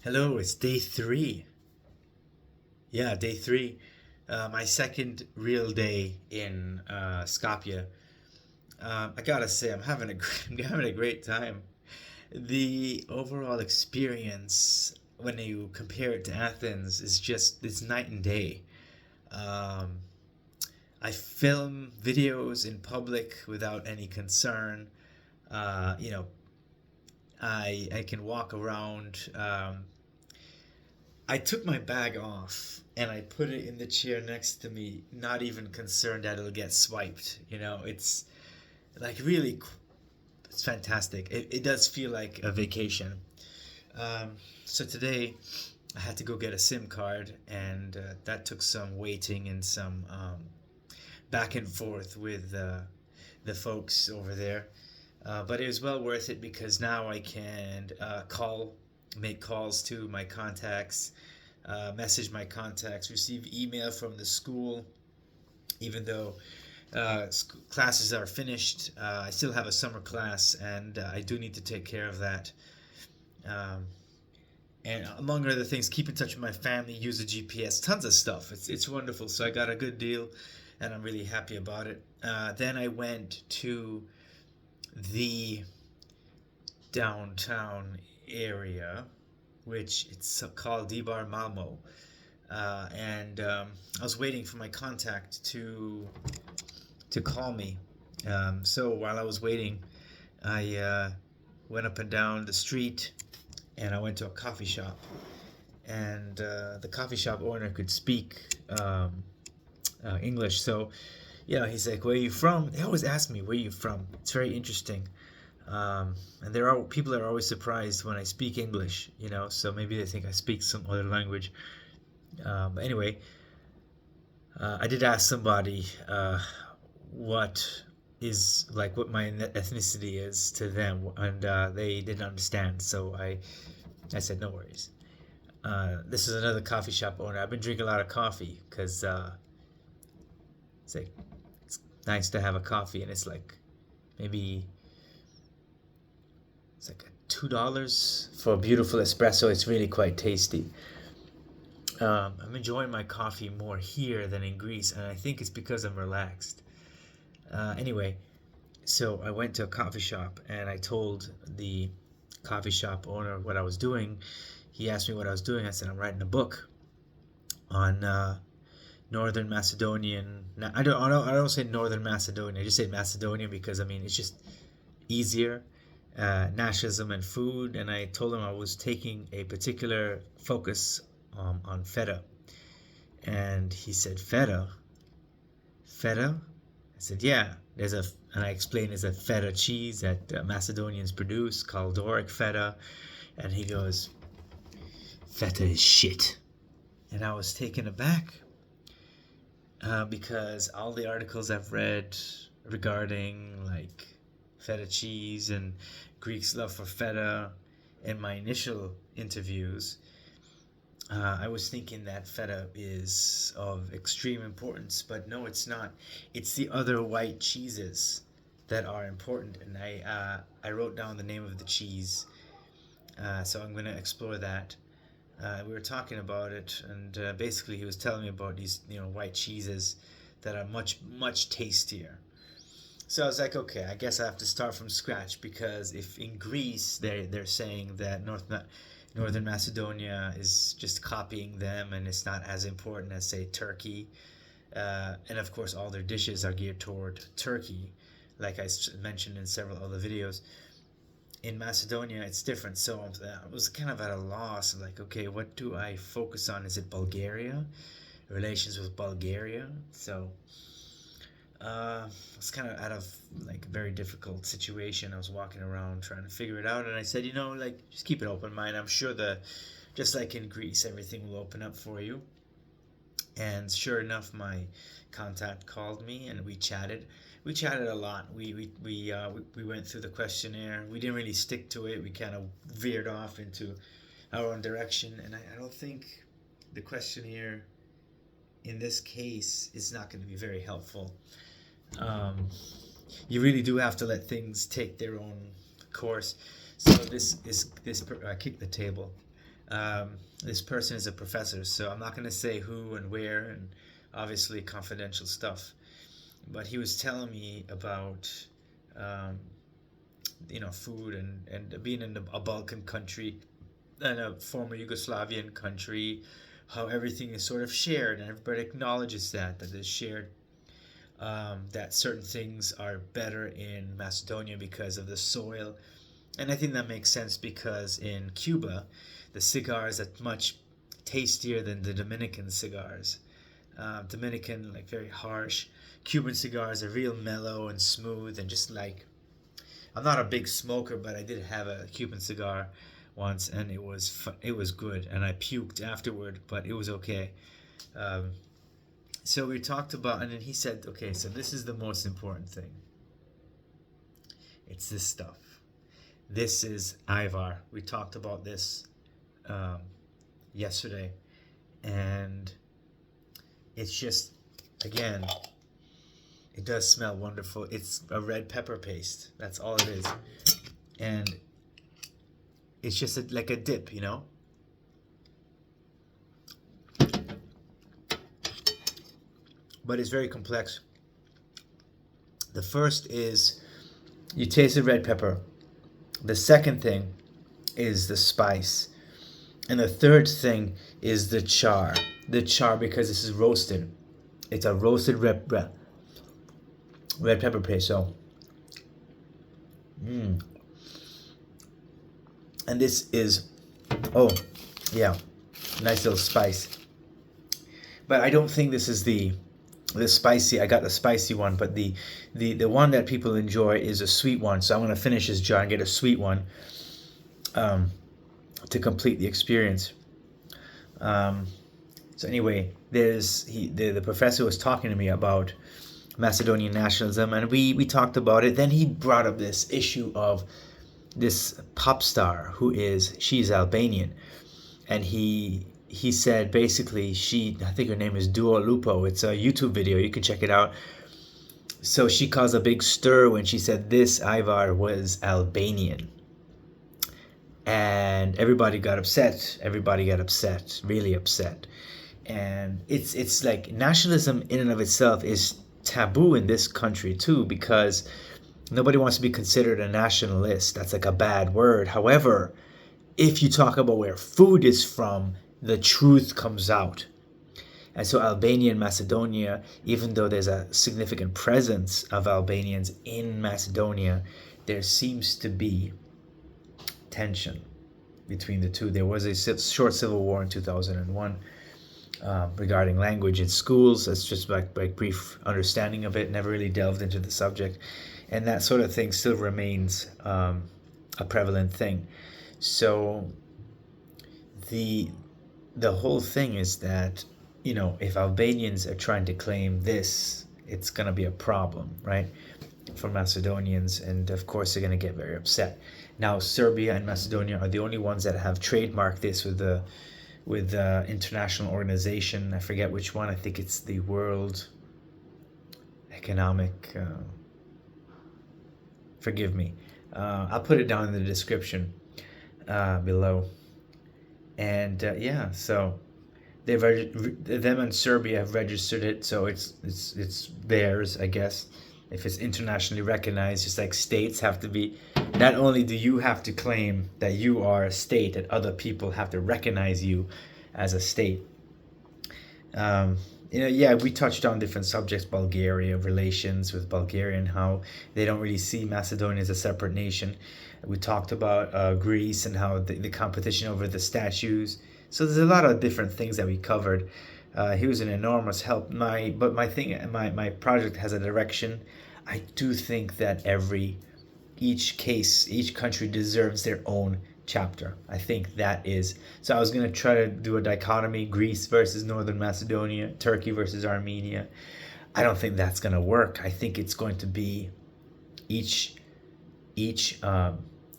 Hello, it's day three. Yeah, day three. My second real day in Skopje. I gotta say, I'm having a great time. The overall experience, when you compare it to Athens, is just it's night and day. Um, I film videos in public without any concern. Uh, you know, I can walk around. I took my bag off and I put it in the chair next to me, not even concerned that it'll get swiped. It's like really, it's fantastic. It does feel like a vacation. So today I had to go get a SIM card, and that took some waiting and some back and forth with the folks over there. But it was well worth it because now I can make calls to my contacts, message my contacts, receive email from the school. Even though classes are finished, I still have a summer class, and I do need to take care of that. Um, and among other things, keep in touch with my family, use the GPS, tons of stuff. It's wonderful. So I got a good deal, and I'm really happy about it. Then I went to the downtown area, which it's called Dibar Malmo. And I was waiting for my contact to call me. So while I was waiting, I went up and down the street, and I went to a coffee shop. And the coffee shop owner could speak English, so he's like, "Where are you from?" They always ask me, "Where are you from?" It's very interesting. And there are people that are always surprised when I speak English, so maybe they think I speak some other language. But anyway, I did ask somebody what what my ethnicity is to them, and they didn't understand. So I said no worries. This is another coffee shop owner. I've been drinking a lot of coffee because it's like it's nice to have a coffee, and it's like maybe it's like $2 for a beautiful espresso. It's really quite tasty. I'm enjoying my coffee more here than in Greece, and I think it's because I'm relaxed. Anyway, so I went to a coffee shop and I told the coffee shop owner what I was doing. He asked me what I was doing. I said I'm writing a book on northern Macedonian. Now, I don't say northern Macedonia. I just say Macedonia because I mean it's just easier. Nationalism and food, and I told him I was taking a particular focus on feta, and he said feta. I said yeah. And I explained there's a feta cheese that Macedonians produce called Doric feta, and he goes, "Feta is shit," and I was taken aback because all the articles I've read regarding like feta cheese and Greeks' love for feta in my initial interviews, I was thinking that feta is of extreme importance, but no, it's not. It's the other white cheeses that are important, and I wrote down the name of the cheese, so I'm going to explore that. We were talking about it, and basically he was telling me about these white cheeses that are much tastier. So I was like, okay, I guess I have to start from scratch because if in Greece they're saying that Northern Macedonia is just copying them and it's not as important as say Turkey, and of course all their dishes are geared toward Turkey, like I mentioned in several other videos. In Macedonia it's different, so I was kind of at a loss. Like, okay, what do I focus on? Is it Bulgaria? Relations with Bulgaria? So I was kind of out of like a very difficult situation. I was walking around trying to figure it out, and I said, like just keep an open mind. I'm sure just like in Greece, everything will open up for you. And sure enough, my contact called me and we chatted. We chatted a lot. We went through the questionnaire. We didn't really stick to it. We kind of veered off into our own direction, and I don't think the questionnaire in this case is not going to be very helpful. You really do have to let things take their own course. So this kicked the table. This person is a professor, so I'm not going to say who and where, and obviously confidential stuff. But he was telling me about, um, food and being in a Balkan country and a former Yugoslavian country, how everything is sort of shared and everybody acknowledges that it's shared. That certain things are better in Macedonia because of the soil. And I think that makes sense because in Cuba, the cigars are much tastier than the Dominican cigars. Dominican, like very harsh. Cuban cigars are real mellow and smooth and just like. I'm not a big smoker, but I did have a Cuban cigar once, and it was good, and I puked afterward, but it was okay. Um, so we talked about, and then he said, okay, so this is the most important thing. It's this stuff. This is Ivar. We talked about this yesterday, and it's just, again, it does smell wonderful. It's a red pepper paste. That's all it is. And it's just like a dip, But it's very complex. The first is you taste the red pepper. The second thing is the spice. And the third thing is the char. The char, because this is roasted. It's a roasted red pepper paste. So, and this is, oh, yeah, nice little spice. But I don't think this is the spicy. I got the spicy one, but the one that people enjoy is a sweet one. So I'm gonna finish this jar and get a sweet one to complete the experience. So anyway, the professor was talking to me about Macedonian nationalism, and we talked about it. Then he brought up this issue of this pop star she's Albanian, and he said basically I think her name is Dua Lupo. It's a YouTube video, you can check it out. So she caused a big stir when she said this Ivar was Albanian, and everybody got upset, really upset. And it's like nationalism in and of itself is taboo in this country too, because nobody wants to be considered a nationalist. That's like a bad word. However, if you talk about where food is from, the truth comes out. And so Albania and Macedonia, even though there's a significant presence of Albanians in Macedonia, there seems to be tension between the two. There was a short civil war in 2001 regarding language in schools. That's just like brief understanding of it. Never really delved into the subject, and that sort of thing still remains a prevalent thing. So the whole thing is that if Albanians are trying to claim this, it's gonna be a problem, right, for Macedonians, and of course they're gonna get very upset. Now Serbia and Macedonia are the only ones that have trademarked this with the international organization. I forget which one. I think it's the World Economic. Forgive me. I'll put it down in the description below. And so them and Serbia have registered it, so it's theirs, I guess. If it's internationally recognized, just like states have to be. Not only do you have to claim that you are a state, and other people have to recognize you as a state. We touched on different subjects, Bulgaria, relations with Bulgaria, and how they don't really see Macedonia as a separate nation. We talked about Greece and how the competition over the statues. So there's a lot of different things that we covered. He was an enormous help. My project has a direction. I do think that each country deserves their own chapter. I think that is. So I was going to try to do a dichotomy: Greece versus Northern Macedonia, Turkey versus Armenia. I don't think that's going to work. I think it's going to be each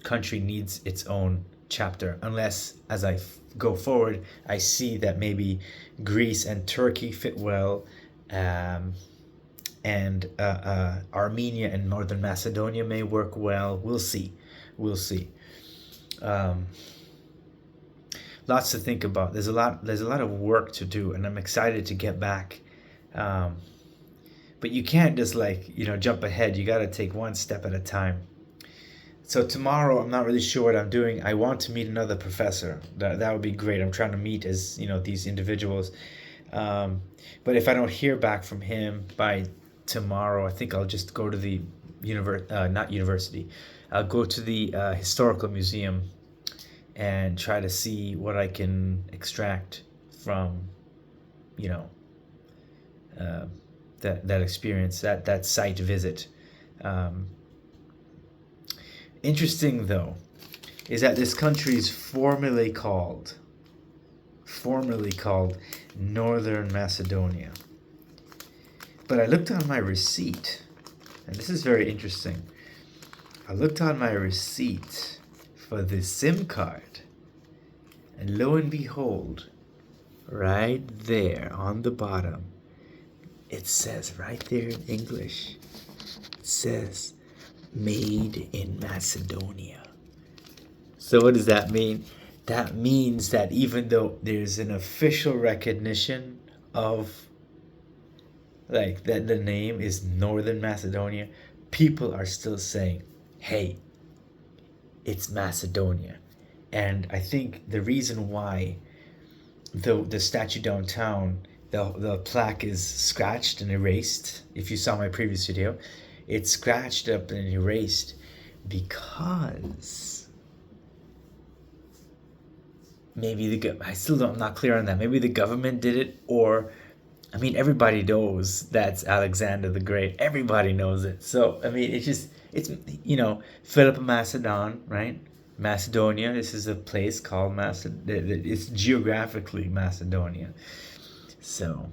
country needs its own chapter, unless as I go forward I see that maybe Greece and Turkey fit well, and Armenia and Northern Macedonia may work well. We'll see. lots to think about. There's a lot of work to do, and I'm excited to get back. But you can't just jump ahead. You got to take one step at a time. So tomorrow, I'm not really sure what I'm doing. I want to meet another professor. That would be great. I'm trying to meet these individuals. But if I don't hear back from him by tomorrow, I think I'll just go to the not university. I'll go to the historical museum and try to see what I can extract from, that experience, that site visit. Interesting though, is that this country is formerly called Northern Macedonia. But I looked on my receipt, and this is very interesting. I looked on my receipt for the SIM card, and lo and behold, right there on the bottom, it says right there in English, it says made in Macedonia. So what does that mean? That means that even though there's an official recognition of that the name is Northern Macedonia, people are still saying, hey, it's Macedonia. And I think the reason why the statue downtown, the plaque is scratched and erased, if you saw my previous video, it's scratched up and erased because maybe I'm not clear on that. Maybe the government did it, or everybody knows that's Alexander the Great. Everybody knows it. So it's Philip Macedon, right? Macedonia. This is a place called it's geographically Macedonia. So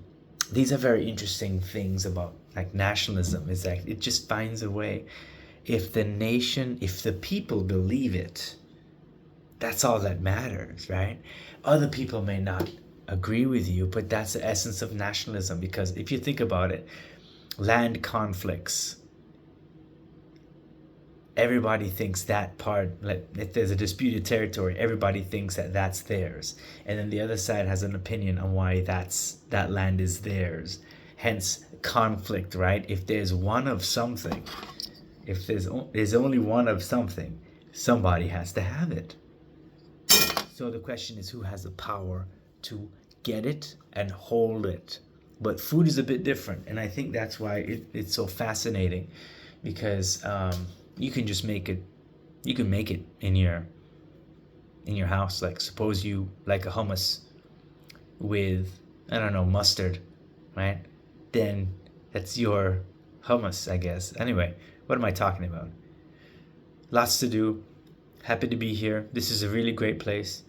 these are very interesting things about nationalism. Is that it just finds a way. If the people believe it, that's all that matters, right? Other people may not agree with you, but that's the essence of nationalism. Because if you think about it, land conflicts, everybody thinks that part, if there's a disputed territory, everybody thinks that that's theirs, and then the other side has an opinion on why that land is theirs. Hence conflict, right? If there's one of something, if there's only one of something, somebody has to have it. So the question is, who has the power to get it and hold it? But food is a bit different, and I think that's why it's so fascinating, because you can just make it. You can make it in your house. Like, suppose you like a hummus with, I don't know, mustard, right? Then that's your hummus, I guess. Anyway, what am I talking about? Lots to do. Happy to be here. This is a really great place.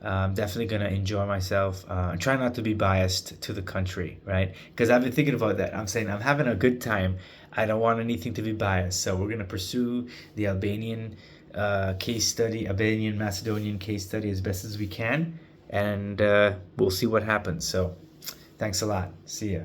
I'm definitely going to enjoy myself. Try not to be biased to the country, right? Because I've been thinking about that. I'm saying I'm having a good time. I don't want anything to be biased. So we're going to pursue the Albanian Macedonian case study as best as we can. And we'll see what happens. So thanks a lot. See ya.